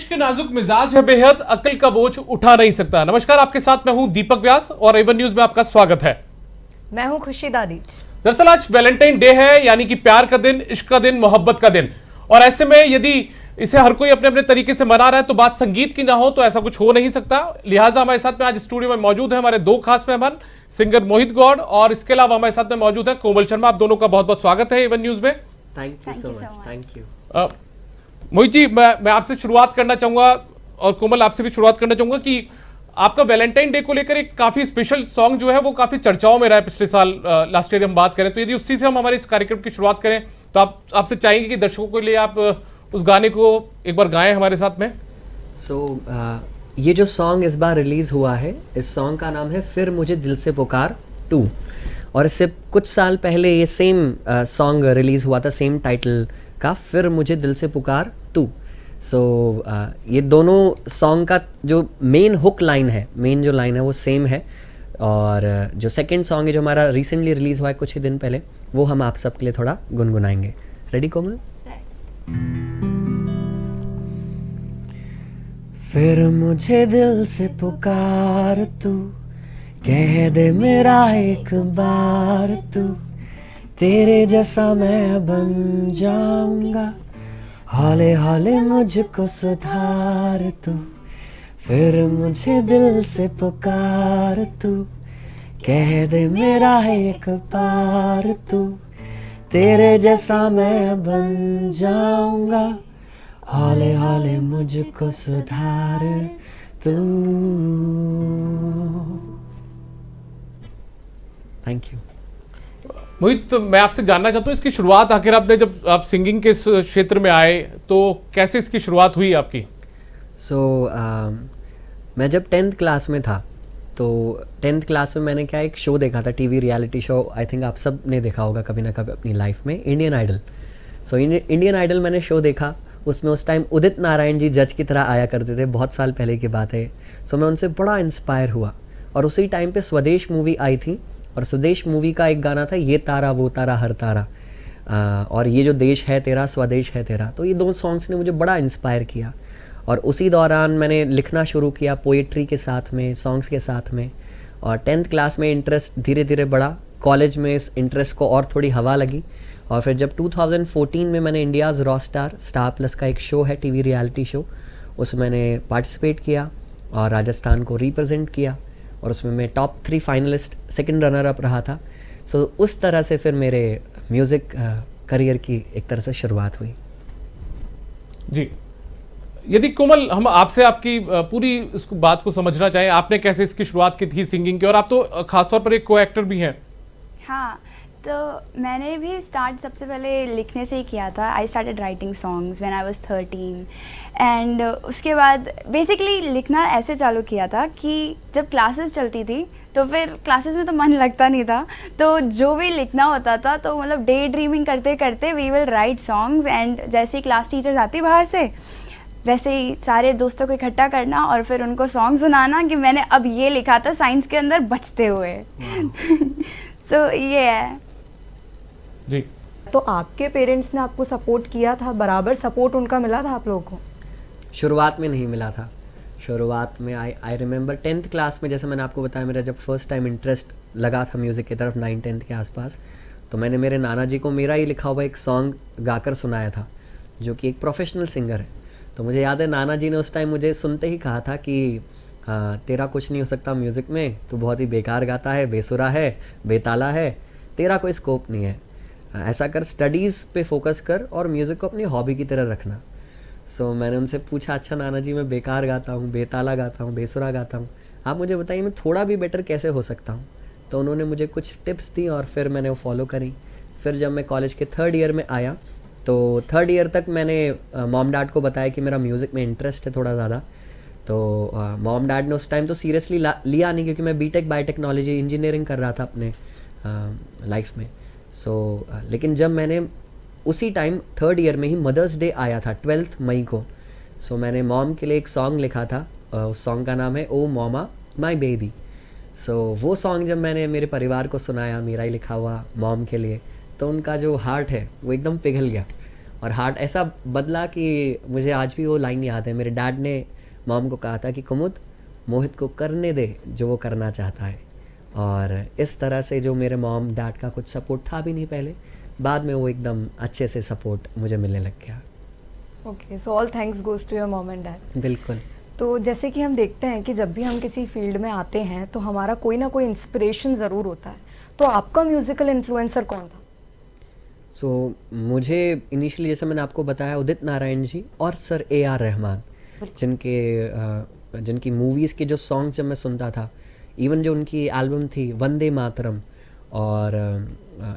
इश्क नाजुक मिजाज है बेहद, अकल का बोझ उठा नहीं सकता। नमस्कार, आपके साथ मैं हूं दीपक व्यास और एवन न्यूज में आपका स्वागत है। मैं हूं खुशी दादीच। दरअसल आज वैलेंटाइन डे है, यानी कि प्यार का दिन, इश्क का दिन, मोहब्बत का दिन। और ऐसे में यदि इसे हर कोई अपने अपने तरीके से मना रहा है तो बात संगीत की ना हो तो ऐसा कुछ हो नहीं सकता। लिहाजा हमारे साथ में आज स्टूडियो में मौजूद है हमारे दो खास मेहमान, सिंगर मोहित गौड़ और इसके अलावा हमारे साथ में मौजूद है कोमल शर्मा। आप दोनों का बहुत बहुत स्वागत है एवन न्यूज में। Thank you so much. Thank you. Mohit ji, मैं आपसे शुरुआत करना चाहूंगा और कोमल आपसे भी शुरुआत करना चाहूंगा कि आपका वैलेंटाइन डे को लेकर एक काफी स्पेशल सॉन्ग जो है वो काफी चर्चाओं में रहा है पिछले साल। लास्ट ईयर हम बात करें तो यदि उसी से हम हमारे इस कार्यक्रम की शुरुआत करें तो आपसे चाहेंगे कि दर्शकों के लिए आप उस गाने को एक बार गाएं हमारे साथ में। ये जो सॉन्ग इस बार रिलीज हुआ है, इस सॉन्ग का नाम है फिर मुझे दिल से पुकार 2। और इससे कुछ साल पहले ये सेम सॉन्ग रिलीज हुआ था, सेम टाइटल का, फिर मुझे दिल से पुकार 2। ये दोनों सॉन्ग का जो मेन हुक लाइन है, मेन जो लाइन है वो सेम है। और जो सेकंड सॉन्ग है जो हमारा रिसेंटली रिलीज हुआ है कुछ ही दिन पहले, वो हम आप सबके लिए थोड़ा गुनगुनाएंगे। रेडी कोमल? फिर मुझे दिल से पुकार तू, कह दे मेरा एक बार तू, तेरे जैसा मैं बन जाऊंगा, हौले हौले मुझको सुधार तू। फिर मुझे दिल से पुकार तू, कह दे मेरा एक बार तू, तेरे जैसा मैं बन जाऊंगा, हौले हौले मुझको सुधार तू। Thank you. मोहित, मैं आपसे जानना चाहता हूँ इसकी शुरुआत, आखिर आपने जब आप सिंगिंग के इस क्षेत्र में आए तो कैसे इसकी शुरुआत हुई आपकी? मैं जब 10th क्लास में था तो 10th क्लास में मैंने क्या एक शो देखा था, TV reality show. I think आप सब ने देखा होगा कभी ना कभी अपनी लाइफ में, इंडियन आइडल। इंडियन आइडल मैंने शो देखा, उसमें उस टाइम उदित नारायण जी जज की तरह आया करते थे, बहुत साल पहले की बात है। मैं उनसे बड़ा इंस्पायर हुआ और उसी टाइम पे स्वदेश मूवी आई थी और स्वदेश मूवी का एक गाना था, ये तारा वो तारा हर तारा, और ये जो देश है तेरा स्वदेश है तेरा। तो ये दो सॉन्ग्स ने मुझे बड़ा इंस्पायर किया और उसी दौरान मैंने लिखना शुरू किया पोएट्री के साथ में, सॉन्ग्स के साथ में। और 10th क्लास में इंटरेस्ट धीरे धीरे बढ़ा, कॉलेज में इस इंटरेस्ट को और थोड़ी हवा लगी। और फिर जब 2014 में मैंने इंडियाज़ रॉ स्टार प्लस का एक शो है, टीवी रियलिटी शो, उसमें मैंने पार्टिसिपेट किया और राजस्थान को रिप्रेजेंट किया और उसमें मैं top 3 finalist, second runner up रहा था। उस तरह से फिर मेरे म्यूज़िक करियर की एक तरह से शुरुआत हुई। जी, यदि कोमल हम आपसे आपकी पूरी इस बात को समझना चाहें, आपने कैसे इसकी शुरुआत की थी सिंगिंग की, और आप तो खासतौर पर एक को एक्टर भी हैं। हाँ, तो मैंने भी स्टार्ट सबसे पहले लिखने से ही किया था। I started writing songs when I was 13 and उसके बाद बेसिकली लिखना ऐसे चालू किया था कि जब क्लासेस चलती थी तो फिर क्लासेस में तो मन लगता नहीं था, तो जो भी लिखना होता था तो मतलब डे ड्रीमिंग करते करते we will write songs. And जैसे ही क्लास टीचर्स आती बाहर से, वैसे ही सारे दोस्तों को इकट्ठा करना और फिर उनको सॉन्ग सुनाना कि मैंने अब ये लिखा था साइंस के अंदर बचते हुए। ये है जी। तो आपके पेरेंट्स ने आपको सपोर्ट किया था, बराबर सपोर्ट उनका मिला था आप लोगों को? शुरुआत में नहीं मिला था। शुरुआत में आई रिमेंबर 10th क्लास में, जैसे मैंने आपको बताया, मेरा जब फर्स्ट टाइम इंटरेस्ट लगा था म्यूज़िक की तरफ 9-10 के आसपास, तो मैंने मेरे नाना जी को मेरा ही लिखा हुआ एक सॉन्ग गाकर सुनाया था, जो कि एक प्रोफेशनल सिंगर है। तो मुझे याद है नाना जी ने उस टाइम मुझे सुनते ही कहा था कि तेरा कुछ नहीं हो सकता म्यूज़िक में, तू बहुत ही बेकार गाता है, बेसुरा है, बेताला है, तेरा कोई स्कोप नहीं है, ऐसा कर स्टडीज़ पे फोकस कर और म्यूज़िक को अपनी हॉबी की तरह रखना। मैंने उनसे पूछा, अच्छा नाना जी मैं बेकार गाता हूँ, बेताला गाता हूँ, बेसुरा गाता हूँ, आप मुझे बताइए मैं थोड़ा भी बेटर कैसे हो सकता हूँ। तो उन्होंने मुझे कुछ टिप्स दी और फिर मैंने वो फॉलो करी। फिर जब मैं कॉलेज के 3rd ईयर में आया तो 3rd ईयर तक मैंने मॉम डैड को बताया कि मेरा म्यूज़िक में इंटरेस्ट है थोड़ा ज़्यादा। तो मॉम डैड ने उस टाइम तो सीरियसली लिया नहीं, क्योंकि मैं बीटेक बायोटेक्नोलॉजी इंजीनियरिंग कर रहा था अपने लाइफ में। लेकिन जब मैंने उसी टाइम 3rd ईयर में ही मदर्स डे आया था 12 मई को, मैंने मॉम के लिए एक सॉन्ग लिखा था। उस सॉन्ग का नाम है ओ मॉमा माई बेबी। वो सॉन्ग जब मैंने मेरे परिवार को सुनाया, मेरा ही लिखा हुआ मॉम के लिए, तो उनका जो हार्ट है वो एकदम पिघल गया। और हार्ट ऐसा बदला कि मुझे आज भी वो लाइन याद है। मेरे डैड ने मॉम को कहा था कि कुमुद, मोहित को करने दे जो वो करना चाहता है। और इस तरह से जो मेरे मॉम डैड का कुछ सपोर्ट था भी नहीं पहले, बाद में वो एकदम अच्छे से सपोर्ट मुझे मिलने लग गया। Okay, so all thanks goes to your mom and dad. बिल्कुल। तो जैसे कि हम देखते हैं कि जब भी हम किसी फील्ड में आते हैं तो हमारा कोई ना कोई इंस्पिरेशन ज़रूर होता है, तो आपका म्यूजिकल इन्फ्लुएंसर कौन था? सो मुझे इनिशियली, जैसे मैंने आपको बताया, उदित नारायण जी और सर AR रहमान, जिनकी मूवीज़ के जो सॉन्ग जब मैं सुनता था, इवन जो उनकी एल्बम थी वंदे मातरम, और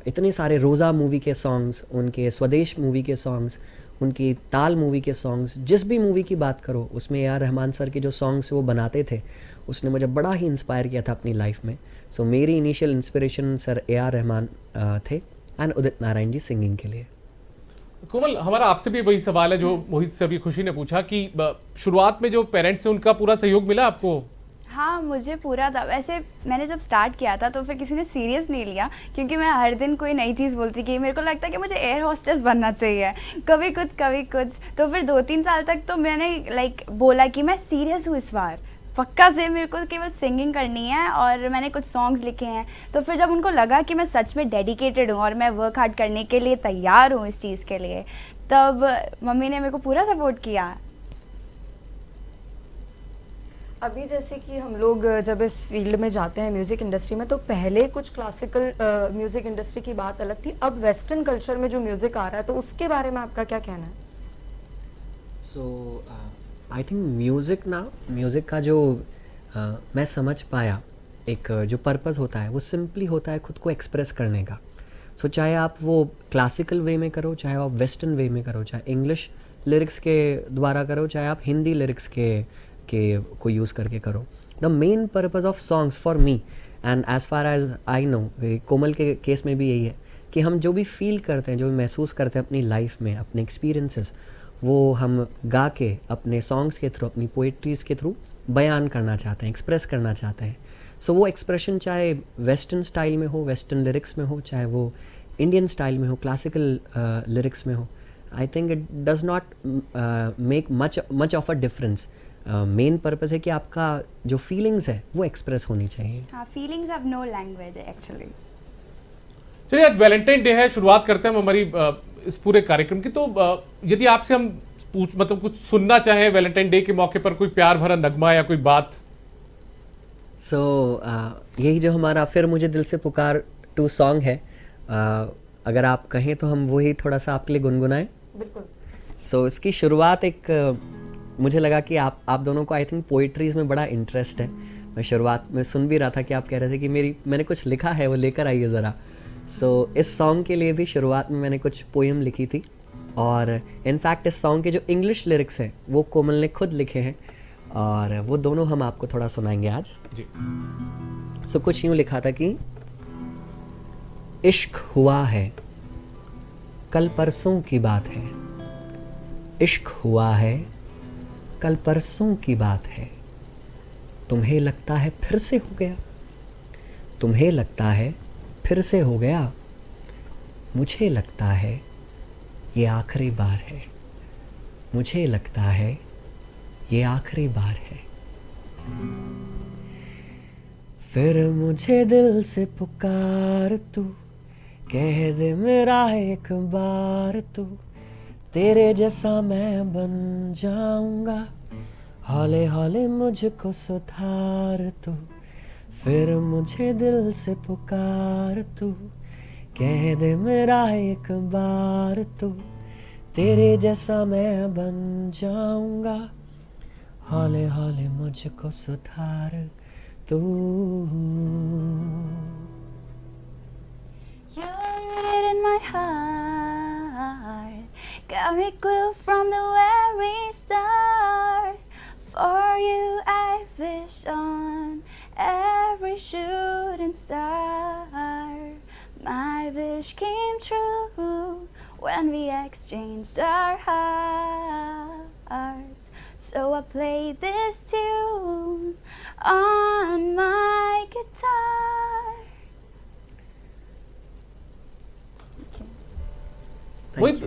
इतने सारे रोज़ा मूवी के सॉन्ग्स, उनके स्वदेश मूवी के सॉन्ग्स, उनकी ताल मूवी के सॉन्ग्स, जिस भी मूवी की बात करो उसमें AR रहमान सर के जो सॉन्ग्स वो बनाते थे, उसने मुझे बड़ा ही इंस्पायर किया था अपनी लाइफ में। सो मेरी initial inspiration sir AR Rahman थे एंड उदित नारायण जी सिंगिंग के लिए। कोमल, हमारा आपसे भी वही सवाल है जो मोहित से अभी खुशी ने पूछा कि शुरुआत में जो पेरेंट्स हैं उनका पूरा सहयोग मिला आपको? हाँ, मुझे पूरा था। वैसे मैंने जब स्टार्ट किया था तो फिर किसी ने सीरियस नहीं लिया, क्योंकि मैं हर दिन कोई नई चीज़ बोलती कि मेरे को लगता है कि मुझे एयर होस्टेस बनना चाहिए, कभी कुछ। तो फिर 2-3 साल तक तो मैंने बोला कि मैं सीरियस हूँ इस बार, पक्का से मेरे को केवल सिंगिंग करनी है, और मैंने कुछ सॉन्ग्स लिखे हैं। तो फिर जब उनको लगा कि मैं सच में डेडिकेटेड हूँ और मैं वर्क हार्ड करने के लिए तैयार हूँ इस चीज़ के लिए, तब मम्मी ने मेरे को पूरा सपोर्ट किया। अभी जैसे कि हम लोग जब इस फील्ड में जाते हैं म्यूज़िक इंडस्ट्री में, तो पहले कुछ क्लासिकल म्यूज़िक इंडस्ट्री की बात अलग थी, अब वेस्टर्न कल्चर में जो म्यूज़िक आ रहा है, तो उसके बारे में आपका क्या कहना है? सो आई थिंक म्यूज़िक का जो मैं समझ पाया, एक जो पर्पस होता है वो सिंपली होता है खुद को एक्सप्रेस करने का। सो चाहे आप वो क्लासिकल वे में करो, चाहे आप वेस्टर्न वे में करो, चाहे इंग्लिश लिरिक्स के द्वारा करो, चाहे आप हिंदी लिरिक्स के को यूज़ करके करो। The main purpose of songs for me and as far as I know, Komal के केस में भी यही है कि हम जो भी फील करते हैं, जो भी महसूस करते हैं अपनी लाइफ में, अपने एक्सपीरियंसेस, वो हम गा के अपने सॉन्ग्स के थ्रू, अपनी पोइट्रीज़ के थ्रू बयान करना चाहते हैं, एक्सप्रेस करना चाहते हैं। सो वो एक्सप्रेशन चाहे वेस्टर्न स्टाइल में हो, वेस्टर्न लिरिक्स में हो, चाहे वो इंडियन स्टाइल में हो, क्लासिकल लिरिक्स में हो, I think it does not make much of a difference. Main purpose है कि आपका जो फीलिंग्स है वो एक्सप्रेस होनी चाहिए। हाँ, feelings have no language actually. चलिए, आज वैलेंटाइन डे है, शुरुआत करते हैं हम हमारी इस पूरे कार्यक्रम की। तो यदि आपसे हम मतलब कुछ सुनना चाहें वैलेंटाइन डे के मौके पर, कोई प्यार भरा नगमा या कोई बात? सो यही जो हमारा फिर मुझे दिल से पुकार 2 सॉन्ग है, अगर आप कहें तो हम वही थोड़ा सा आपके लिए गुनगुनाएं। बिल्कुल। सो इसकी शुरुआत मुझे लगा कि आप दोनों को आई थिंक पोइट्रीज़ में बड़ा इंटरेस्ट है। मैं शुरुआत में सुन भी रहा था कि आप कह रहे थे कि मैंने कुछ लिखा है, वो लेकर आइए ज़रा। सो इस सॉन्ग के लिए भी शुरुआत में मैंने कुछ पोएम लिखी थी, और इनफैक्ट इस सॉन्ग के जो इंग्लिश लिरिक्स हैं वो कोमल ने खुद लिखे हैं, और वो दोनों हम आपको थोड़ा सुनाएंगे आज जी। सो कुछ यूँ लिखा था कि इश्क हुआ है, कल परसों की बात है, इश्क हुआ है, कल परसों की बात है, तुम्हें लगता है फिर से हो गया, तुम्हें लगता है फिर से हो गया, मुझे लगता है ये आखिरी बार है, मुझे लगता है ये आखिरी बार है। फिर मुझे दिल से पुकार तू, कह दे मेरा एक बार तू, तेरे जैसा मैं बन जाऊंगा, हौले हौले मुझको सुधार तू। फिर मुझे दिल से पुकार तू, कह दे मेरा एक बार तू, तेरे जैसा मैं बन जाऊंगा, हौले हौले मुझको सुधार तू। You're in my heart, got me glued from the very start. For you I wished on every shooting star. My wish came true when we exchanged our hearts. So I played this tune on my guitar. मोहित,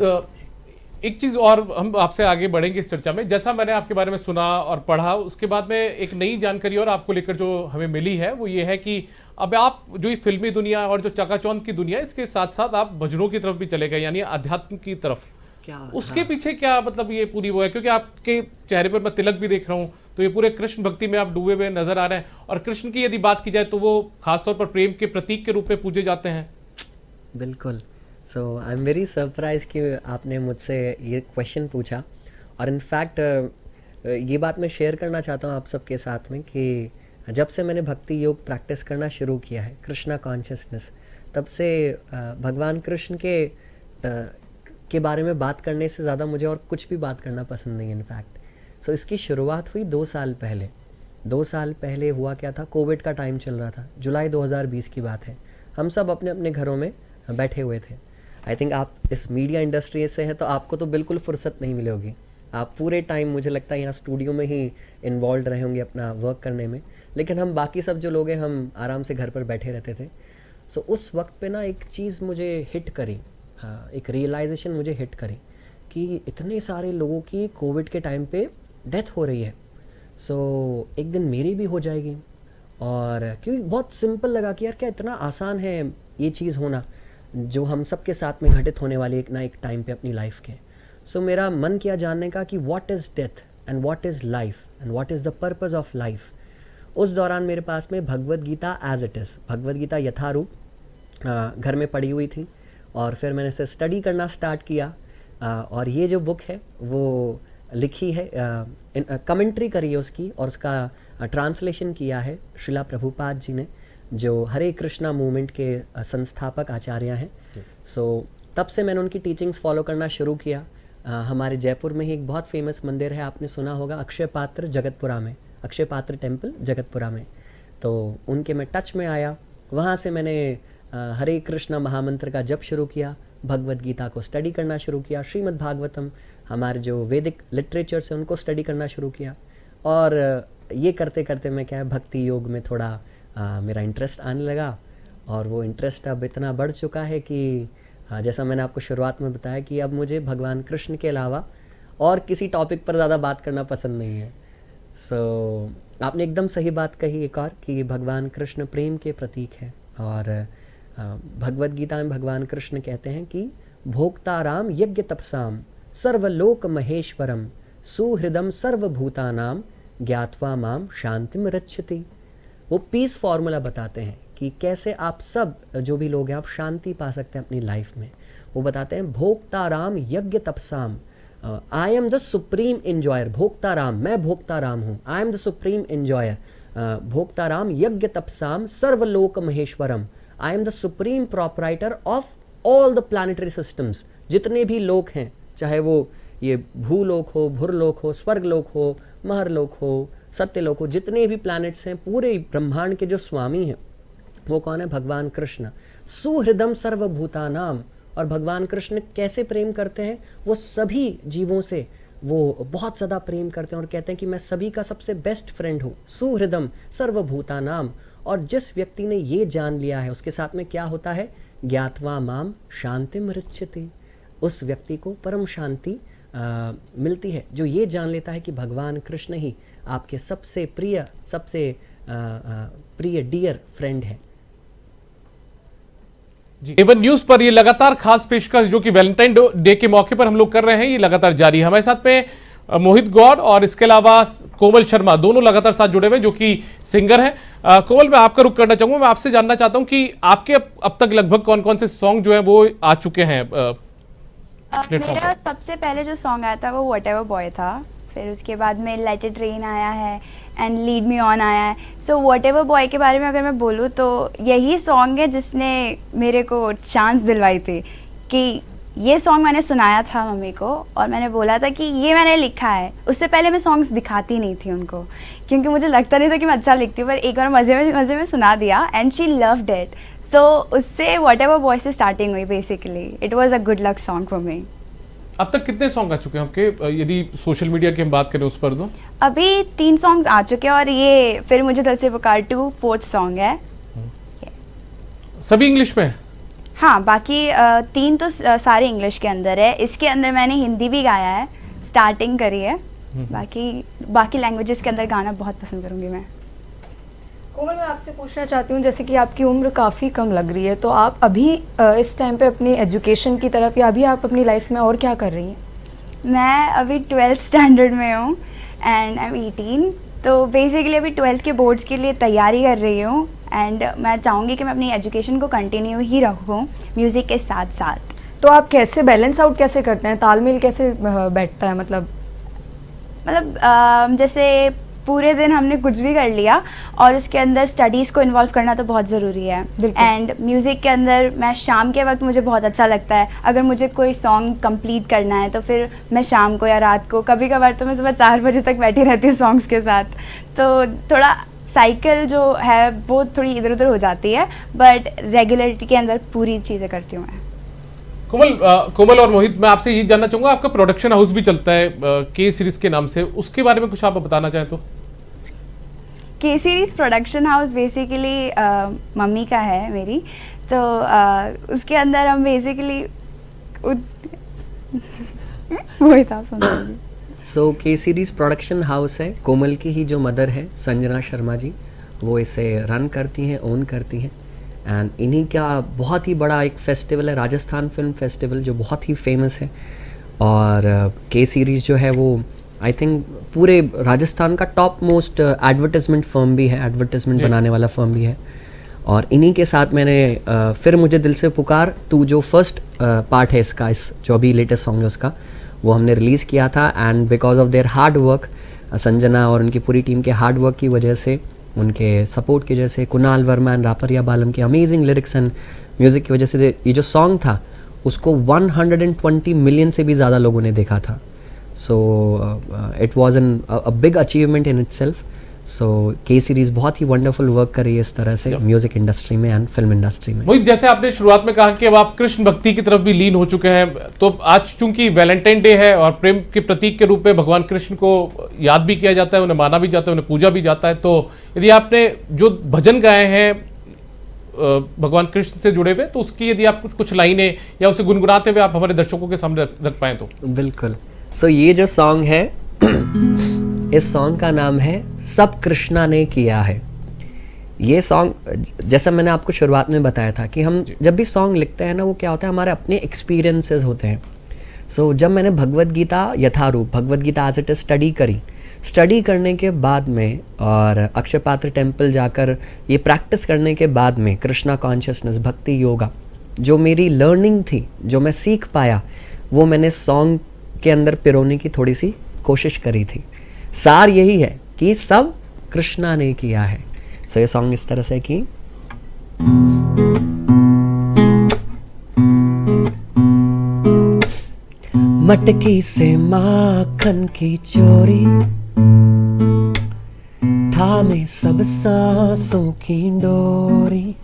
एक चीज और हम आपसे आगे बढ़ेंगे इस चर्चा में। जैसा मैंने आपके बारे में सुना और पढ़ा, उसके बाद में एक नई जानकारी और आपको लेकर जो हमें मिली है वो ये है कि अब आप जो ये फिल्मी दुनिया और जो चकाचौंध की दुनिया, इसके साथ साथ आप भजनों की तरफ भी चले गए, यानी अध्यात्म की तरफ। क्या उसके पीछे क्या मतलब ये पूरी वो है, क्योंकि आपके चेहरे पर मैं तिलक भी देख रहा हूँ, तो ये पूरे कृष्ण भक्ति में आप डूबे हुए नजर आ रहे हैं। और कृष्ण की यदि बात की जाए तो वो खासतौर पर प्रेम के प्रतीक के रूप में पूजे जाते हैं। बिल्कुल। सो आई एम वेरी सरप्राइज कि आपने मुझसे ये क्वेश्चन पूछा। और इनफैक्ट ये बात मैं शेयर करना चाहता हूँ आप सबके साथ में कि जब से मैंने भक्ति योग प्रैक्टिस करना शुरू किया है, कृष्णा कॉन्शियसनेस, तब से भगवान कृष्ण के बारे में बात करने से ज़्यादा मुझे और कुछ भी बात करना पसंद नहीं है इनफैक्ट। सो इसकी शुरुआत हुई 2 साल पहले। 2 साल पहले हुआ क्या था, कोविड का टाइम चल रहा था, जुलाई 2020 की बात है। हम सब अपने अपने घरों में बैठे हुए थे। आई थिंक आप इस मीडिया इंडस्ट्री से हैं तो आपको तो बिल्कुल फुर्सत नहीं मिली होगी। आप पूरे टाइम मुझे लगता है यहाँ स्टूडियो में ही इन्वॉल्व रहे होंगे अपना वर्क करने में, लेकिन हम बाकी सब जो लोग हैं हम आराम से घर पर बैठे रहते थे। सो उस वक्त पे ना एक चीज़ मुझे हिट करी, एक रियलाइजेशन मुझे हिट करी कि इतने सारे लोगों की कोविड के टाइम पे डेथ हो रही है। सो एक दिन मेरी भी हो जाएगी। और क्योंकि बहुत सिंपल लगा कि यार क्या इतना आसान है ये चीज़ होना जो हम सब के साथ में घटित होने वाली एक ना एक टाइम पे अपनी लाइफ के। सो मेरा मन किया जानने का कि what is death and what is life and what is the purpose of life. उस दौरान मेरे पास में Bhagavad Gita as it is, Bhagavad Gita Yatharup घर में पड़ी हुई थी। और फिर मैंने इसे स्टडी करना स्टार्ट किया। और ये जो बुक है वो लिखी है, कमेंट्री करी है उसकी, और उसका ट्रांसलेशन किया है श्रीला प्रभुपाद जी ने, जो हरे कृष्णा मूवमेंट के संस्थापक आचार्य हैं। सो तब से मैंने उनकी टीचिंग्स फॉलो करना शुरू किया। हमारे जयपुर में ही एक बहुत फेमस मंदिर है, आपने सुना होगा, अक्षय पात्र जगतपुरा में, अक्षय पात्र टेम्पल जगतपुरा में। तो उनके मैं टच में आया। वहाँ से मैंने हरे कृष्णा महामंत्र का जप शुरू किया, भगवद गीता को स्टडी करना शुरू किया, श्रीमद् भागवतम, हमारे जो वैदिक लिटरेचर से उनको स्टडी करना शुरू किया। और ये करते करते मैं क्या है भक्ति योग में थोड़ा मेरा इंटरेस्ट आने लगा। और वो इंटरेस्ट अब इतना बढ़ चुका है कि जैसा मैंने आपको शुरुआत में बताया कि अब मुझे भगवान कृष्ण के अलावा और किसी टॉपिक पर ज़्यादा बात करना पसंद नहीं है। सो आपने एकदम सही बात कही एक और, कि भगवान कृष्ण प्रेम के प्रतीक है। और भगवद गीता में भगवान कृष्ण कहते हैं कि भोक्ताराम यज्ञ तपसाम सर्वलोक महेश्वरम सुहृदम सर्वभूतानाम ज्ञात्वा माम शांतिम रक्षति। वो पीस फॉर्मूला बताते हैं कि कैसे आप सब जो भी लोग हैं आप शांति पा सकते हैं अपनी लाइफ में। वो बताते हैं भोक्ताराम यज्ञ तपसाम, I am the supreme enjoyer. भोक्ताराम, मैं भोक्ताराम हूँ, I am the supreme enjoyer. भोक्ताराम यज्ञ तपसाम सर्वलोक महेश्वरम, I am the supreme proprietor of all the planetary systems. जितने भी लोक हैं, चाहे वो ये भूलोक हो, भुरलोक हो, स्वर्गलोक हो, महरलोक हो, सत्यलोक हो, जितने भी प्लैनेट्स हैं, पूरे ब्रह्मांड के जो स्वामी हैं वो कौन है? भगवान कृष्ण। सुहृदम सर्वभूतानाम। और भगवान कृष्ण कैसे प्रेम करते हैं? वो सभी जीवों से वो बहुत ज़्यादा प्रेम करते हैं और कहते हैं कि मैं सभी का सबसे बेस्ट फ्रेंड हूँ। सुहृदम सर्वभूतानाम। और जिस व्यक्ति ने ये जान लिया है उसके साथ में क्या होता है? ज्ञात्वा माम शांतिम रक्षति। उस व्यक्ति को परम शांति मिलती है जो ये जान लेता है कि भगवान कृष्ण ही आपके सबसे प्रिय, सबसे प्रिय डियर फ्रेंड है। जी, एवन न्यूज पर ये लगातार खास पेशकश जो कि वैलेंटाइन डे के मौके पर हम लोग कर रहे हैं, ये लगातार जारी है। हमारे साथ में मोहित गौड़ और इसके अलावा कोमल शर्मा दोनों लगातार साथ जुड़े हुए जो कि सिंगर हैं। कोमल, मैं आपका रुख करना चाहूंगा। मैं आपसे जानना चाहता हूं कि आपके अब तक लगभग कौन कौन से सॉन्ग जो हैं वो आ चुके हैं? मेरा सबसे पहले जो सॉन्ग आया था वो वट एवर बॉय था। फिर उसके बाद में लेट इट रेन आया है एंड लीड मी ऑन आया है। सो वट एवर बॉय के बारे में अगर मैं बोलूँ तो यही सॉन्ग है जिसने मेरे को चांस दिलवाई थी कि ये सॉन्ग मैंने सुनाया था मम्मी को और मैंने बोला था कि ये मैंने लिखा है। उससे पहले मैं सॉन्ग्स दिखाती नहीं थी उनको क्योंकि मुझे लगता नहीं था कि मैं अच्छा लिखती हूँ, पर एक बार मज़े में सुना दिया एंड शी लव्ड इट। सो उससे वट एवर बॉय से स्टार्टिंग हुई basically. It was a good luck song for me. अब तक कितने सॉन्ग आ चुके हैं आपके, यदि सोशल मीडिया की हम बात करें उस पर? तो अभी 3 सॉन्ग्स आ चुके हैं और ये फिर मुझे दिल से पुकार 2 4th सॉन्ग है। सभी इंग्लिश में? हाँ, बाकी 3 तो सारे इंग्लिश के अंदर है। इसके अंदर मैंने हिंदी भी गाया है, स्टार्टिंग करी है। बाकी लैंग्वेजेस के अंदर गाना बहुत पसंद करूँगी मैं। कोमल, मैं आपसे पूछना चाहती हूँ, जैसे कि आपकी उम्र काफ़ी कम लग रही है, तो आप अभी इस टाइम पे अपनी एजुकेशन की तरफ या अभी आप अपनी लाइफ में और क्या कर रही हैं? मैं अभी 12th स्टैंडर्ड में हूँ एंड आई एम 18। तो बेसिकली अभी 12th के बोर्ड्स के लिए तैयारी कर रही हूँ एंड मैं चाहूँगी कि मैं अपनी एजुकेशन को कंटिन्यू ही रखूँ म्यूज़िक के साथ साथ। तो आप कैसे बैलेंस आउट कैसे करते हैं, तालमेल कैसे बैठता है? मतलब जैसे पूरे दिन हमने कुछ भी कर लिया और उसके अंदर स्टडीज़ को इन्वॉल्व करना तो बहुत ज़रूरी है। एंड म्यूज़िक के अंदर मैं शाम के वक्त मुझे बहुत अच्छा लगता है, अगर मुझे कोई सॉन्ग कंप्लीट करना है तो फिर मैं शाम को या रात को, कभी कभार तो मैं सुबह 4 बजे तक बैठी रहती हूँ सॉन्ग्स के साथ। तो थोड़ा साइकिल जो है वो थोड़ी इधर उधर हो जाती है, बट रेगुलरिटी के अंदर पूरी चीज़ें करती हूँ मैं। कोमल और मोहित, मैं आपसे ये जानना चाहूंगा, आपका प्रोडक्शन हाउस भी चलता है के सीरीज के नाम से, उसके बारे में कुछ आप बताना चाहें तो? के series production house basically mummy का है मेरी, तो उसके अंदर हम बेसिकली वही था समझिए। सो के सीरीज प्रोडक्शन हाउस है, कोमल की ही जो मदर है संजना शर्मा जी, वो इसे रन करती हैं, ओन करती हैं। एंड इन्हीं का बहुत ही बड़ा एक फेस्टिवल है, राजस्थान फिल्म फेस्टिवल, जो बहुत ही फेमस है। और के सीरीज़ जो है वो आई थिंक पूरे राजस्थान का टॉप मोस्ट एडवर्टाइजमेंट फर्म भी है, एडवर्टाइजमेंट बनाने वाला फर्म भी है। और इन्हीं के साथ मैंने फिर मुझे दिल से पुकार तू, जो फर्स्ट पार्ट है इसका, इस जो अभी लेटेस्ट सॉन्ग है उसका, वो हमने रिलीज़ किया था। And because of their hard work, Sanjana और उनकी पूरी टीम के हार्ड वर्क की वजह से, उनके सपोर्ट की वजह से, कुणाल वर्मा एंड रापरिया बालम की अमेजिंग लिरिक्स एंड म्यूज़िक की वजह से ये जो सॉन्ग था उसको 120 मिलियन से भी ज़्यादा लोगों ने देखा था। So it was a big achievement in itself. So के सीरीज़ बहुत ही वंडरफुल वर्क कर रही है इस तरह से म्यूज़िक इंडस्ट्री में एंड फिल्म इंडस्ट्री में। मोहित, जैसे आपने शुरुआत में कहा कि अब आप कृष्ण भक्ति की तरफ भी लीन हो चुके हैं, तो आज चूंकि वैलेंटाइन डे है और प्रेम के प्रतीक के रूप में भगवान कृष्ण को याद भी किया जाता है, उन्हें माना भी जाता है, उन्हें पूजा भी जाता है, तो यदि आपने जो भजन गाए हैं भगवान कृष्ण से जुड़े हुए, तो उसकी यदि आप कुछ लाइनें या उसे गुनगुनाते हुए आप हमारे दर्शकों के सामने रख पाएं तो? बिल्कुल। सो ये जो सॉन्ग है इस सॉन्ग का नाम है सब कृष्णा ने किया है। ये सॉन्ग, जैसा मैंने आपको शुरुआत में बताया था कि हम जब भी सॉन्ग लिखते हैं ना, वो क्या होता है, हमारे अपने एक्सपीरियंसेस होते हैं। सो जब मैंने Bhagavad Gita Yatharup, Bhagavad Gita as it is study करने के बाद में और अक्षय पात्र टेम्पल जाकर ये प्रैक्टिस करने के बाद में कृष्णा कॉन्शियसनेस, भक्ति योगा, जो मेरी लर्निंग थी, जो मैं सीख पाया, वो मैंने सॉन्ग के अंदर पिरोने की थोड़ी सी कोशिश करी थी। सार यही है कि सब कृष्णा ने किया है। सो ये सॉन्ग इस तरह से कि मटकी से माखन की चोरी, थामे सब सांसों की डोरी,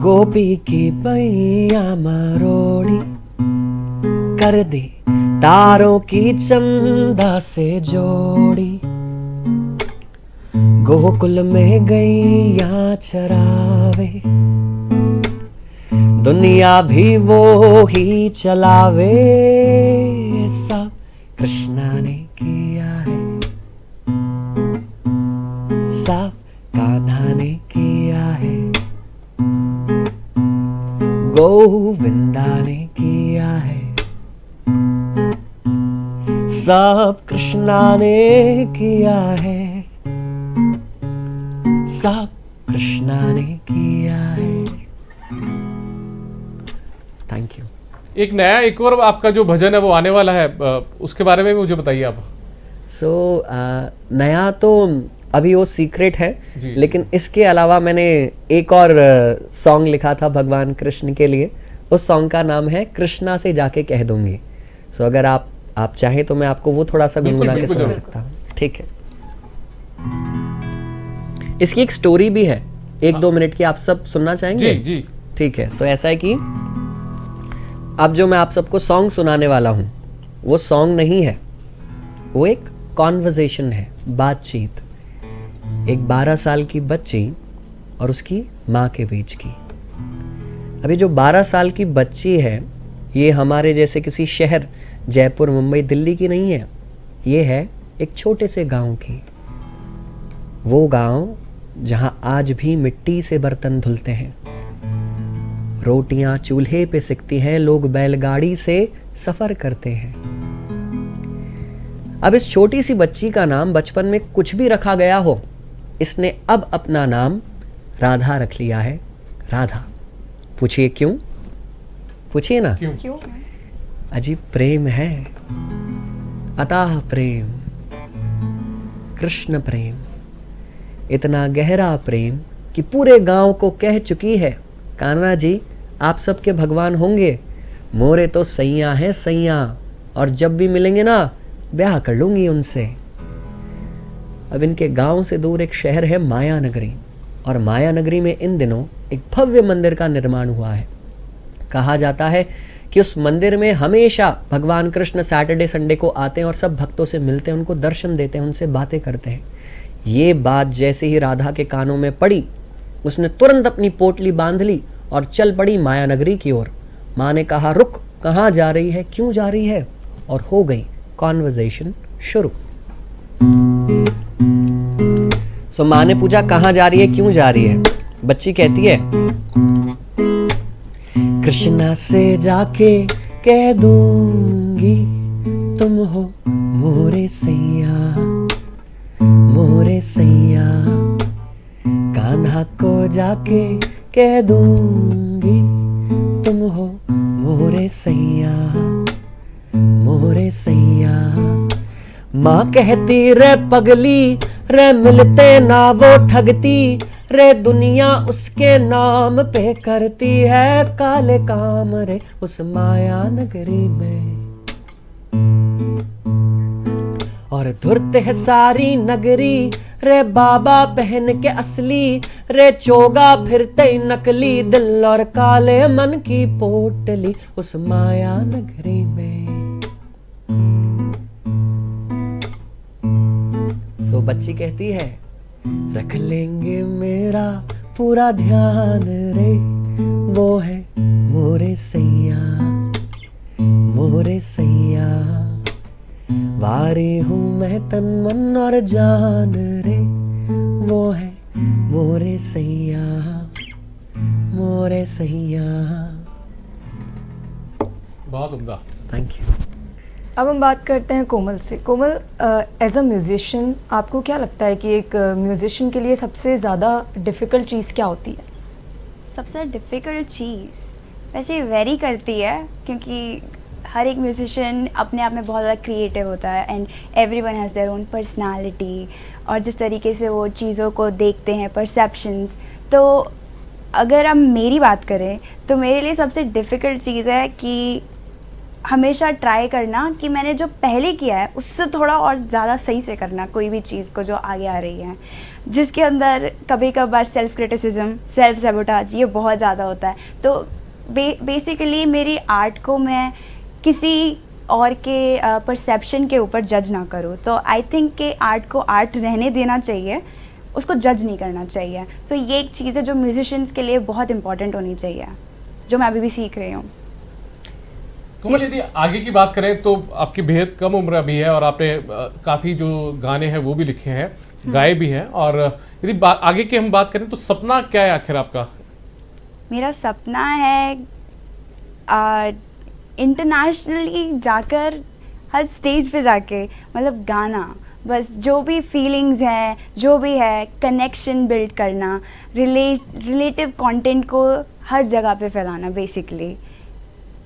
गोपी की बैया मरोड़ी, कर दी तारों की चंदा से जोड़ी, गोकुल में गैया चरावे, दुनिया भी वो ही चलावे, सब कृष्णा ने किया है, सब कान्हा ने किया है, गोविंदा ने किया है, सब कृष्णा ने किया है, सब कृष्णा ने किया है। Thank you. एक नया, एक और आपका जो भजन है वो आने वाला है, उसके बारे में भी मुझे बताइए आप। सो नया तो अभी वो सीक्रेट है, लेकिन इसके अलावा मैंने एक और सॉन्ग लिखा था भगवान कृष्ण के लिए। उस सॉन्ग का नाम है कृष्णा से जाके कह दूंगी। सो अगर आप चाहें तो मैं आपको वो थोड़ा सा गुनगुना के सुना सकता हूँ। ठीक है। इसकी एक स्टोरी भी है, 1-2 मिनट की। आप सब सुनना चाहेंगे? जी जी। ठीक है। सो ऐसा है कि अब जो मैं आप सबको सॉन्ग सुनाने वाला हूँ वो सॉन्ग नहीं है, वो एक कॉन्वर्सेशन है, बातचीत। एक 12 साल की बच्ची और उसकी माँ के बीच की। अभी जो 12 साल की बच्ची है, ये हमारे जैसे किसी शहर जयपुर, मुंबई, दिल्ली की नहीं है। ये है एक छोटे से गांव की। वो गांव जहां आज भी मिट्टी से बर्तन धुलते हैं, रोटियां चूल्हे पे सिकती हैं, लोग बैलगाड़ी से सफर करते हैं। अब इस छोटी सी बच्ची का नाम बचपन में कुछ भी रखा गया हो, इसने अब अपना नाम राधा रख लिया है। राधा। पूछिए क्यों? पूछिए ना। क्यों? अजीब प्रेम है, अथाह प्रेम, कृष्ण प्रेम, इतना गहरा प्रेम कि पूरे गांव को कह चुकी है, कान्हा जी आप सबके भगवान होंगे, मोरे तो सैया है सैया, और जब भी मिलेंगे ना ब्याह कर लूंगी उनसे। अब इनके गांव से दूर एक शहर है माया नगरी, और माया नगरी में इन दिनों एक भव्य मंदिर का निर्माण हुआ है। कहा जाता है कि उस मंदिर में हमेशा भगवान कृष्ण सैटरडे संडे को आते हैं और सब भक्तों से मिलते हैं, उनको दर्शन देते हैं, उनसे बातें करते हैं। ये बात जैसे ही राधा के कानों में पड़ी, उसने तुरंत अपनी पोटली बांध ली और चल पड़ी माया नगरी की ओर। माँ ने कहा रुक, कहाँ जा रही है, क्यों जा रही है, और हो गई कॉन्वर्सेशन शुरू। सो माँ ने पूछा कहाँ जा रही है, क्यों जा रही है। बच्ची कहती है कृष्णा से जाके कह दूंगी तुम हो मोरे सैया, मोरे सैया। कान्हा को जाके कह दूंगी तुम हो मोरे सैया, मोरे सैया। माँ कहती रे पगली रे, मिलते ना वो ठगती रे, दुनिया उसके नाम पे करती है काले काम रे उस माया नगरी में। और धुरते है सारी नगरी रे, बाबा पहन के असली रे, चोगा फिरते नकली, दिल और काले मन की पोटली उस माया नगरी में। सो बच्ची कहती है रख लेंगे मेरा पूरा ध्यान रे, वो है मोरे सैया, मोरे सैया। वारी हूँ मैं तन मन और जान रे, वो है मोरे सैया, मोरे सैया। बहुत उम्दा। Thank you. अब हम बात करते हैं कोमल से। कोमल, एज अ म्यूजिशियन आपको क्या लगता है कि एक म्यूजिशियन के लिए सबसे ज़्यादा डिफ़िकल्ट चीज़ क्या होती है? सबसे डिफ़िकल्ट चीज़ वैसे वेरी करती है, क्योंकि हर एक म्यूजिशियन अपने आप में बहुत ज़्यादा क्रिएटिव होता है and everyone has their own personality, और जिस तरीके से वो चीज़ों को देखते हैं, परसेप्शंस। तो अगर हम मेरी बात करें तो मेरे लिए सबसे डिफ़िकल्ट चीज़ है कि हमेशा ट्राई करना कि मैंने जो पहले किया है उससे थोड़ा और ज़्यादा सही से करना कोई भी चीज़ को जो आगे आ रही है, जिसके अंदर कभी कभार सेल्फ क्रिटिसिज्म, सेल्फ सैबोटाज ये बहुत ज़्यादा होता है। तो बेसिकली मेरी आर्ट को मैं किसी और के परसेप्शन के ऊपर जज ना करूँ। तो आई थिंक कि आर्ट को आर्ट रहने देना चाहिए, उसको जज नहीं करना चाहिए। सो ये एक चीज़ है जो म्यूजिशियंस के लिए बहुत इंपॉर्टेंट होनी चाहिए, जो मैं अभी भी सीख रही हूँ। कोमल, यदि आगे की बात करें तो आपकी बेहद कम उम्र अभी है और आपने काफ़ी जो गाने हैं वो भी लिखे हैं, गाए भी हैं। और यदि आगे की हम बात करें तो सपना क्या है आखिर आपका? मेरा सपना है इंटरनेशनली जाकर, हर स्टेज पे जाके मतलब गाना, बस जो भी फीलिंग्स हैं, जो भी है, कनेक्शन बिल्ड करना, रिलेटिव कंटेंट को हर जगह पे फैलाना बेसिकली।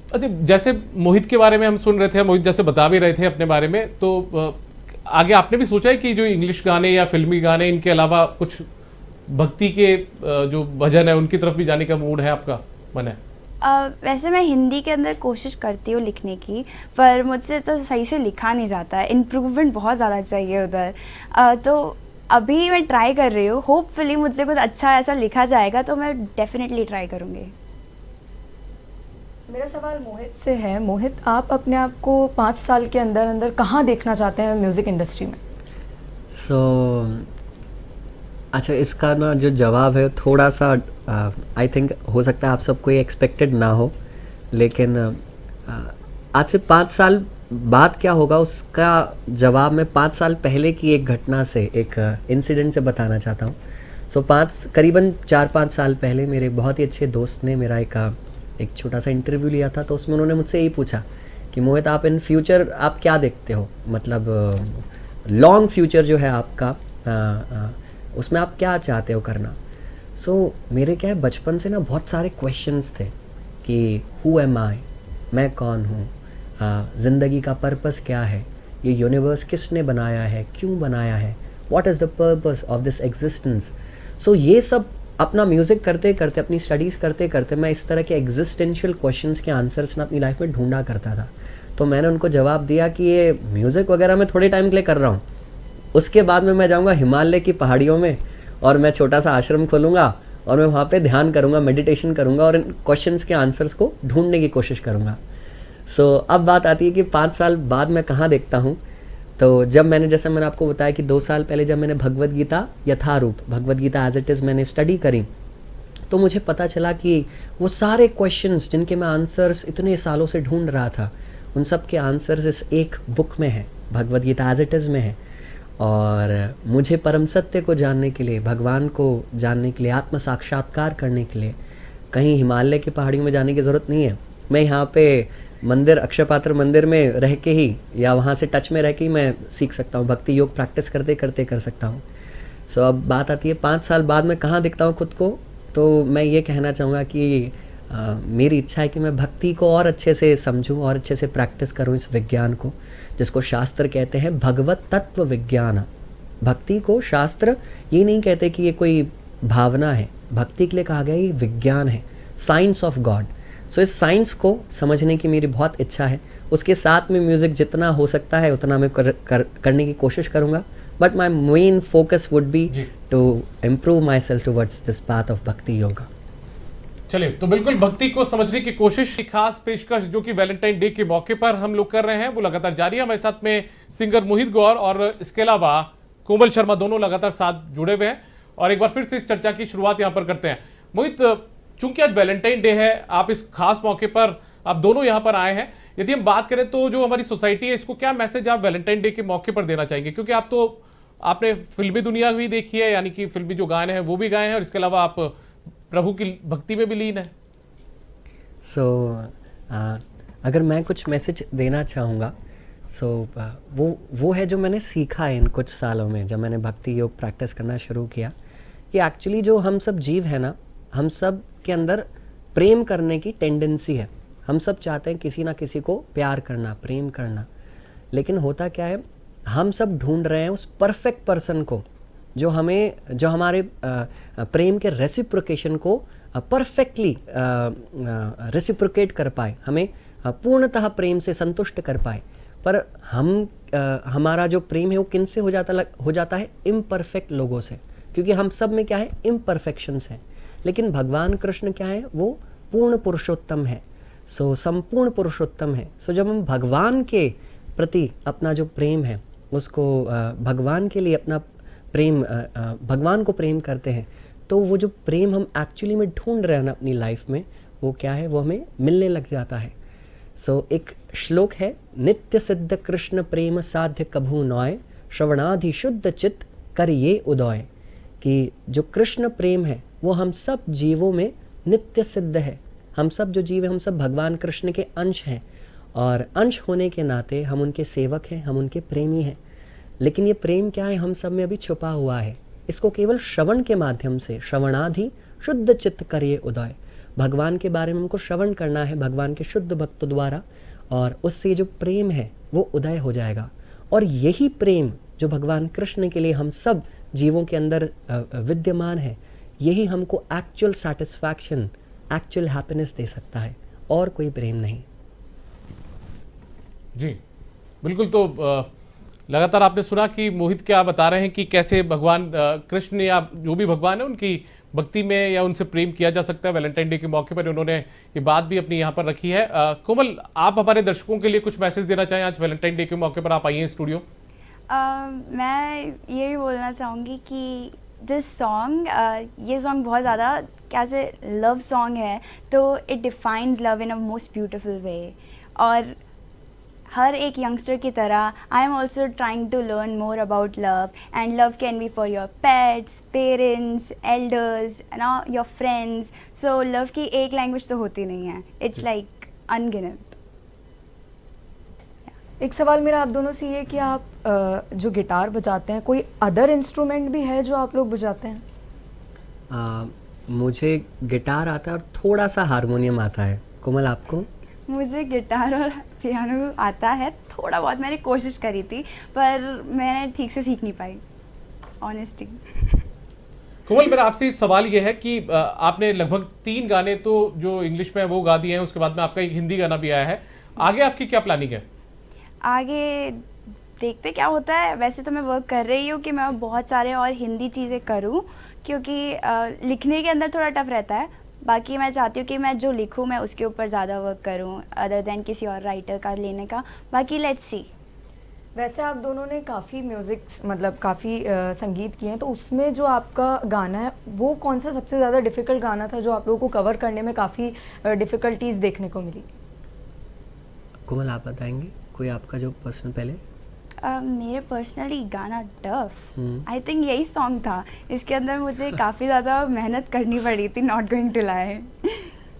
अच्छा, जैसे मोहित के बारे में हम सुन रहे थे, मोहित जैसे बता भी रहे थे अपने बारे में, तो आगे आपने भी सोचा है कि जो इंग्लिश गाने या फिल्मी गाने, इनके अलावा कुछ भक्ति के जो भजन है उनकी तरफ भी जाने का मूड है आपका, मन है? वैसे मैं हिंदी के अंदर कोशिश करती हूँ लिखने की, पर मुझसे तो सही से लिखा नहीं जाता है, इम्प्रूवमेंट बहुत ज़्यादा चाहिए उधर। तो अभी मैं ट्राई कर रही हूँ, होपफुली मुझसे कुछ अच्छा ऐसा लिखा जाएगा तो मैं डेफिनेटली ट्राई करूँगी। मेरा सवाल मोहित से है। मोहित, आप अपने आप को 5 साल के अंदर अंदर कहाँ देखना चाहते हैं म्यूज़िक इंडस्ट्री में? अच्छा, इसका ना जो जवाब है थोड़ा सा आई थिंक हो सकता है आप सबको ये एक्सपेक्टेड ना हो, लेकिन आज से 5 साल बाद क्या होगा उसका जवाब मैं 5 साल पहले की एक घटना से, एक इंसिडेंट से बताना चाहता हूँ। सो करीबन 4-5 साल पहले मेरे बहुत ही अच्छे दोस्त ने मेरा एक छोटा सा इंटरव्यू लिया था। तो उसमें उन्होंने मुझसे यही पूछा कि मोहित, आप इन फ्यूचर आप क्या देखते हो, मतलब लॉन्ग फ्यूचर जो है आपका, उसमें आप क्या चाहते हो करना। सो मेरे क्या है, बचपन से ना बहुत सारे क्वेश्चंस थे कि हु एम आई, मैं कौन हूँ, ज़िंदगी का पर्पस क्या है, ये यूनिवर्स किसने बनाया है, क्यों बनाया है, what is the purpose of this existence. So ये सब अपना म्यूज़िक करते करते, अपनी स्टडीज़ करते करते मैं इस तरह के एग्जिस्टेंशियल क्वेश्चंस के आंसर्स ना अपनी लाइफ में ढूंढा करता था। तो मैंने उनको जवाब दिया कि ये म्यूज़िक वगैरह मैं थोड़े टाइम के लिए कर रहा हूँ, उसके बाद में मैं जाऊँगा हिमालय की पहाड़ियों में और मैं छोटा सा आश्रम खोलूँगा और मैं वहाँ पे ध्यान करूँगा, मेडिटेशन करूँगा और इन क्वेश्चंस के आंसर्स को ढूंढने की कोशिश करूँगा। सो अब बात आती है कि 5 साल बाद मैं कहाँ देखता हूँ। तो जब मैंने, जैसे मैंने आपको बताया कि 2 साल पहले जब मैंने Bhagavad Gita Yatharup, Bhagavad Gita as it is मैंने स्टडी करी, तो मुझे पता चला कि वो सारे क्वेश्चंस जिनके मैं आंसर्स इतने सालों से ढूंढ रहा था, उन सब के आंसर्स इस एक बुक में है, Bhagavad Gita as it is में है। और मुझे परम सत्य को जानने के लिए, भगवान को जानने के लिए, आत्म साक्षात्कार करने के लिए कहीं हिमालय की पहाड़ियों में जाने की ज़रूरत नहीं है। मैं यहाँ पे मंदिर, अक्षयपात्र मंदिर में रह के ही या वहाँ से टच में रह के ही मैं सीख सकता हूँ, भक्ति योग प्रैक्टिस करते करते कर सकता हूँ। सो अब बात आती है 5 साल बाद मैं कहाँ दिखता हूँ खुद को। तो मैं ये कहना चाहूँगा कि मेरी इच्छा है कि मैं भक्ति को और अच्छे से समझूँ और अच्छे से प्रैक्टिस करूँ, इस विज्ञान को जिसको शास्त्र कहते हैं भगवत तत्व विज्ञान। भक्ति को शास्त्र ये नहीं कहते कि ये कोई भावना है, भक्ति के लिए कहा गया ये विज्ञान है, साइंस ऑफ गॉड। सो इस साइंस को समझने की मेरी बहुत इच्छा है। उसके साथ में म्यूज़िक जितना हो सकता है उतना मैं करने की कोशिश करूँगा, but my main focus would be to improve myself towards this path of bhakti yoga. चलिए, तो बिल्कुल भक्ति को समझने की कोशिश की खास पेशकश जो कि वैलेंटाइन डे के मौके पर हम लोग कर रहे हैं वो लगातार जारी है। हमारे साथ में सिंगर मोहित गौर और इसके अलावा कोमल शर्मा दोनों लगातार साथ जुड़े हुए हैं और एक बार फिर से इस चर्चा की शुरुआत यहाँ पर करते हैं। मोहित, चूंकि आज वैलेंटाइन डे है, आप इस खास मौके पर आप दोनों यहाँ पर आए हैं, यदि हम बात करें तो जो हमारी सोसाइटी है इसको क्या मैसेज आप वैलेंटाइन डे के मौके पर देना चाहेंगे, क्योंकि आप तो आपने फिल्मी दुनिया भी देखी है, यानी कि फिल्मी जो गाने हैं वो भी गाए हैं और इसके अलावा आप प्रभु की भक्ति में भी लीन है। अगर मैं कुछ मैसेज देना चाहूँगा वो है जो मैंने सीखा है इन कुछ सालों में जब मैंने भक्ति योग प्रैक्टिस करना शुरू किया, कि एक्चुअली जो हम सब जीव है ना, हम सब के अंदर प्रेम करने की टेंडेंसी है। हम सब चाहते हैं किसी ना किसी को प्यार करना, प्रेम करना, लेकिन होता क्या है, हम सब ढूंढ रहे हैं उस परफेक्ट पर्सन को जो हमारे प्रेम के रेसिप्रोकेशन को परफेक्टली रेसिप्रोकेट कर पाए, हमें पूर्णतः प्रेम से संतुष्ट कर पाए। पर हमारा जो प्रेम है वो किन से हो जाता है? इम्परफेक्ट लोगों से, क्योंकि हम सब में क्या है, इम्परफेक्शंस हैं। लेकिन भगवान कृष्ण क्या है, वो पूर्ण पुरुषोत्तम है, संपूर्ण पुरुषोत्तम है। जब हम भगवान के प्रति अपना जो प्रेम है उसको भगवान के लिए अपना प्रेम, भगवान को प्रेम करते हैं, तो वो जो प्रेम हम एक्चुअली में ढूंढ रहे हैं ना अपनी लाइफ में, वो क्या है, वो हमें मिलने लग जाता है। एक श्लोक है, नित्य सिद्ध कृष्ण प्रेम साध्य कभू नॉय, श्रवणाधि शुद्ध चित्त कर ये उदय। कि जो कृष्ण प्रेम है वो हम सब जीवों में नित्य सिद्ध है। हम सब जो जीव हैं, हम सब भगवान कृष्ण के अंश हैं, और अंश होने के नाते हम उनके सेवक हैं, हम उनके प्रेमी हैं। लेकिन ये प्रेम क्या है, हम सब में अभी छुपा हुआ है। इसको केवल श्रवण के माध्यम से, श्रवणाधि शुद्ध चित्त करिए उदय, भगवान के बारे में हमको श्रवण करना है भगवान के शुद्ध भक्त द्वारा, और उससे जो प्रेम है वो उदय हो जाएगा। और यही प्रेम जो भगवान कृष्ण के लिए हम सब जीवों के अंदर विद्यमान है, यही हमको एक्चुअल सेटिस्फैक्शन, एक्चुअल हैप्पीनेस दे सकता है, और कोई प्रेम नहीं। जी बिल्कुल। तो लगातार आपने सुना कि मोहित क्या बता रहे हैं कि कैसे भगवान कृष्ण या जो भी भगवान है उनकी भक्ति में या उनसे प्रेम किया जा सकता है। वैलेंटाइन डे के मौके पर उन्होंने ये बात भी अपनी यहाँ पर रखी है। कोमल, आप हमारे दर्शकों के लिए कुछ मैसेज देना चाहें? आज वैलेंटाइन डे के मौके पर आप आई हैं स्टूडियो। मैं ये भी बोलना चाहूँगी कि दिस सॉन्ग, ये सॉन्ग बहुत ज़्यादा क्या से लव सॉन्ग है तो it defines love in a most beautiful way. और हर एक यंगस्टर की तरह I am also trying to learn more about love, and love can be for your pets, parents, elders, ना योर फ्रेंड्स। सो लव की एक language तो होती नहीं है, इट्स लाइक अनगिनत। एक सवाल मेरा आप दोनों से ये कि आप जो गिटार बजाते हैं, कोई अदर इंस्ट्रूमेंट भी है जो आप लोग बजाते हैं? मुझे गिटार आता है और थोड़ा सा हारमोनियम आता है। कोमल, आपको? मुझे गिटार और पियानो आता है थोड़ा बहुत, मैंने कोशिश करी थी पर मैंने ठीक से सीख नहीं पाई, ऑनेस्टली। कोमल, मेरा आपसे सवाल ये है कि आपने लगभग 3 गाने तो जो इंग्लिश में वो गा दिए हैं, उसके बाद में आपका एक हिंदी गाना भी आया है। आगे आपकी क्या प्लानिंग है? आगे देखते क्या होता है। वैसे तो मैं वर्क कर रही हूँ कि मैं बहुत सारे और हिंदी चीज़ें करूँ, क्योंकि लिखने के अंदर थोड़ा टफ रहता है। बाकी मैं चाहती हूँ कि मैं जो लिखूँ मैं उसके ऊपर ज़्यादा वर्क करूँ अदर देन किसी और राइटर का लेने का। बाकी लेट्स सी। वैसे आप दोनों ने काफ़ी म्यूज़िक मतलब काफ़ी संगीत किए हैं, तो उसमें जो आपका गाना है वो कौन सा सबसे ज़्यादा डिफ़िकल्ट गाना था जो आप लोगों को कवर करने में काफ़ी डिफ़िकल्टीज देखने को मिली? कोमल, आप बताएंगे कोई आपका जो पर्सनल पहले? मेरे पर्सनली गाना टफ, आई थिंक यही सॉन्ग था। इसके अंदर मुझे काफ़ी ज़्यादा मेहनत करनी पड़ी थी, not going to lie.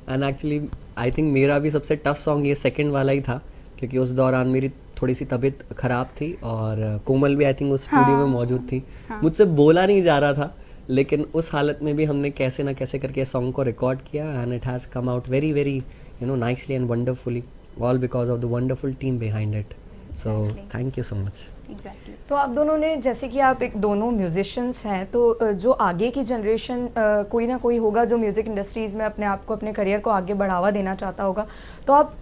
And actually I think मेरा भी सबसे टफ सॉन्ग ये सेकंड वाला ही था, क्योंकि उस दौरान मेरी थोड़ी सी तबीयत ख़राब थी और कोमल भी आई थिंक उस स्टूडियो में मौजूद थी। मुझसे बोला नहीं जा रहा था, लेकिन उस हालत में भी हमने कैसे ना कैसे करके सॉन्ग को रिकॉर्ड किया and it has come out very very nicely and wonderfully, all because of the wonderful team behind it. So thank you so much. Exactly. तो आप दोनों ने, जैसे कि आप एक दोनों म्यूजिशियंस हैं, तो जो आगे की जनरेशन कोई ना कोई होगा जो म्यूज़िक इंडस्ट्रीज़ में अपने आप को, अपने करियर को आगे बढ़ावा देना चाहता होगा, तो आप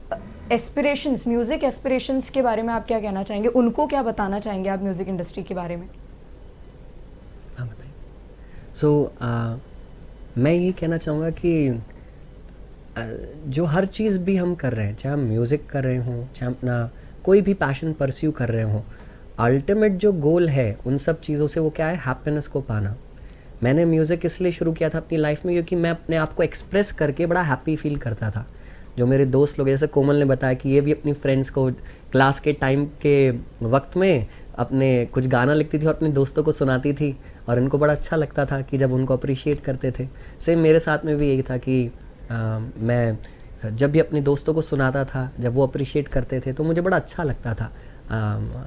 एस्पिरेशंस, म्यूज़िक एस्पिरेशंस के बारे में आप क्या कहना चाहेंगे? उनको क्या बताना चाहेंगे आप म्यूज़िक इंडस्ट्री के बारे में? हाँ, बताइए। सो मैं ये कहना चाहूँगा कि जो हर चीज़ भी हम कर रहे हैं, चाहे हम म्यूज़िक कर रहे हों, चाहे अपना कोई भी पैशन परस्यू कर रहे हों, अल्टीमेट जो गोल है उन सब चीज़ों से वो क्या है, हैप्पीनेस को पाना। मैंने म्यूज़िक इसलिए शुरू किया था अपनी लाइफ में क्योंकि मैं अपने आप को एक्सप्रेस करके बड़ा हैप्पी फील करता था। जो मेरे दोस्त लोग, जैसे कोमल ने बताया कि ये भी अपनी फ्रेंड्स को क्लास के टाइम के वक्त में अपने कुछ गाना लिखती थी और अपने दोस्तों को सुनाती थी और उनको बड़ा अच्छा लगता था कि जब उनको अप्रिशिएट करते थे। सेम मेरे साथ में भी यही था कि मैं जब भी अपने दोस्तों को सुनाता था, जब वो अप्रिशिएट करते थे तो मुझे बड़ा अच्छा लगता था।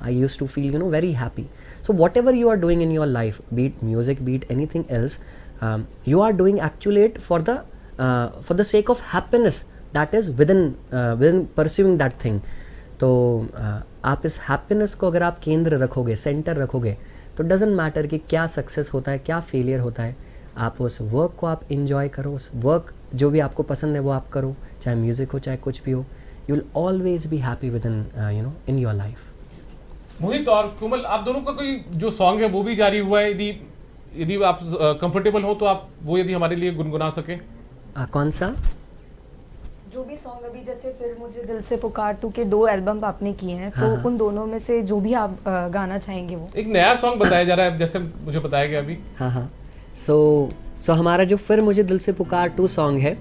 I used to feel very happy. So whatever you are doing in your life, be it music, be it anything else, you are doing actually it for the sake of happiness that is within pursuing that thing. तो आप इस happiness को अगर आप केंद्र रखोगे, centre रखोगे, तो डजेंट मैटर कि क्या सक्सेस होता है, क्या फेलियर होता है, आप उस वर्क को आप इंजॉय करो। उस वर्क जो भी आपको पसंद है वो आप करो, चाहे म्यूज़िक हो चाहे कुछ भी हो। You will always be happy within your life. Mohit और कोमल, आप दोनों का कोई जो सॉन्ग है वो भी जारी हुआ है, यदि आप कंफर्टेबल हो तो आप वो यदि हमारे लिए गुनगुना सके। कौन सा? जो भी सॉन्ग अभी, जैसे फिर मुझे दिल से पुकार तू के 2 एल्बम आपने किए हैं, तो उन दोनों में से जो भी आप गाना चाहेंगे वो। एक नया सॉन्ग बताया जा रहा है जैसे मुझे बताया गया अभी। हाँ। सो हमारा जो फिर मुझे दिल से पुकार 2 सॉन्ग है,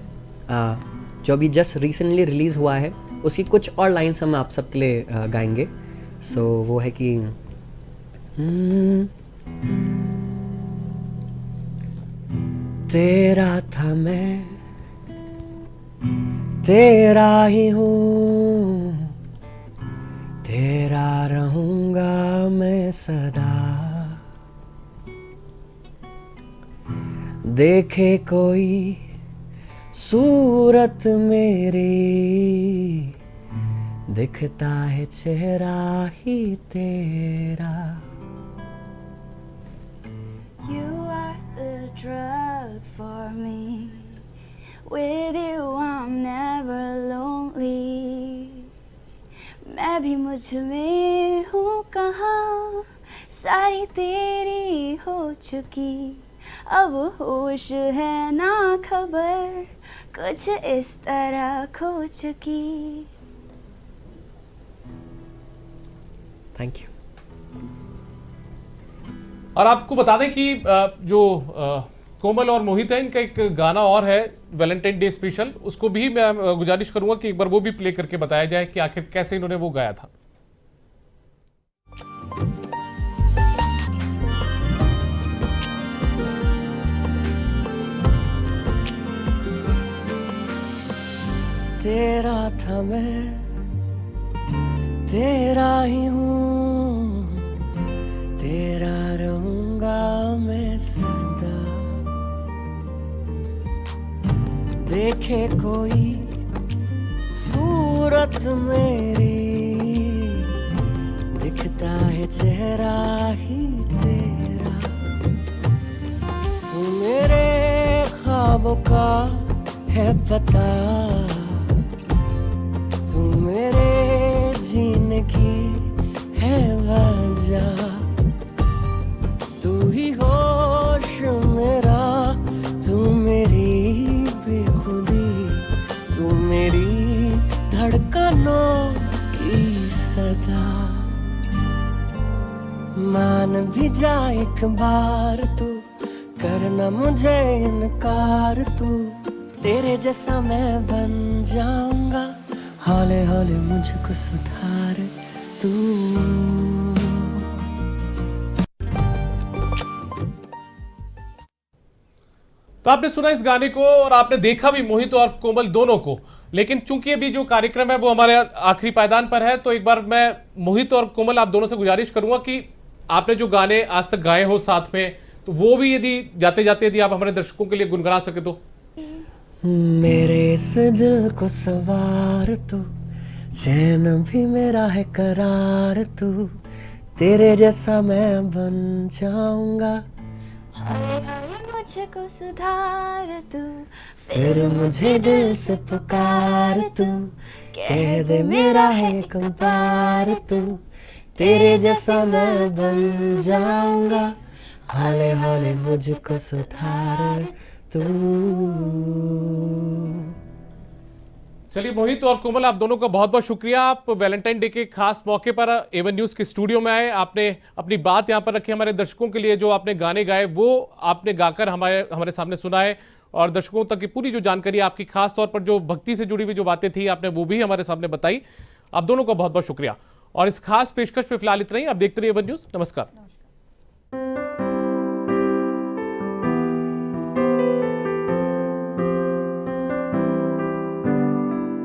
जो अभी जस्ट रिसेंटली रिलीज़ हुआ है, उसकी कुछ और लाइन्स हम आप सबके लिए गाएंगे। सो वो है कि तेरा था मैं, तेरा ही हूँ, तेरा रहूँगा मैं सदा। देखे कोई सूरत मेरी, दिखता है चेहरा ही तेरा। You are the drug for me. With you I'm never lonely. मैं भी मुझ में हूँ कहाँ, सारी तेरी हो चुकी, अब होश है ना खबर, कुछ इस तरह खो चुकी। Thank you. और आपको बता दें कि जो कोमल और मोहित है, इनका एक गाना और है वैलेंटाइन डे स्पेशल, उसको भी मैं गुजारिश करूंगा कि एक बार वो भी प्ले करके बताया जाए कि आखिर कैसे इन्होंने वो गाया था। तेरा था मैं, तेरा ही हूँ, तेरा रहूंगा मैं सदा। देखे कोई सूरत मेरी, दिखता है चेहरा ही तेरा। तू मेरे ख्वाबों का है पता, तू मेरे जीने की है वजह। तू ही होश मेरा, तू मेरी बेखुदी, तू मेरी धड़कनों की सदा। मान भी जा एक बार तू, करना मुझे इनकार तू। तेरे जैसा मैं बन जाऊंगा, हौले हौले मुझको सुधार तू। तो आपने सुना इस गाने को और आपने देखा भी मोहित और कोमल दोनों को, लेकिन चूंकि अभी जो कार्यक्रम है वो हमारे आखिरी पायदान पर है, तो एक बार मैं मोहित और कोमल आप दोनों से गुजारिश करूंगा कि आपने जो गाने आज तक गाए हो साथ में, तो वो भी यदि जाते जाते यदि आप हमारे दर्शकों के लिए गुनगुना सके तो। मेरे इस दिल को सवार तू, चैन भी मेरा है करार तू। तेरे जैसा मैं बन जाऊंगा, हाय हाय मुझको सुधार तू। फिर मुझे दिल से पुकार तू। कह दे मेरा है कंपार तू। तेरे जैसा मैं बन जाऊंगा, हौले हौले मुझको सुधार तू। चलिए मोहित और कोमल, आप दोनों का बहुत बहुत शुक्रिया। आप वैलेंटाइन डे के खास मौके पर एवन न्यूज़ के स्टूडियो में आए, आपने अपनी बात यहाँ पर रखी। हमारे दर्शकों के लिए जो आपने गाने गाए वो आपने गाकर हमारे सामने सुनाए, और दर्शकों तक की पूरी जो जानकारी आपकी, खास तौर पर जो भक्ति से जुड़ी हुई जो बातें थी, आपने वो भी हमारे सामने बताई। आप दोनों का बहुत बहुत शुक्रिया। और इस खास पेशकश पे फिलहाल इतना ही। आप देखते रहिए एवन न्यूज़। नमस्कार।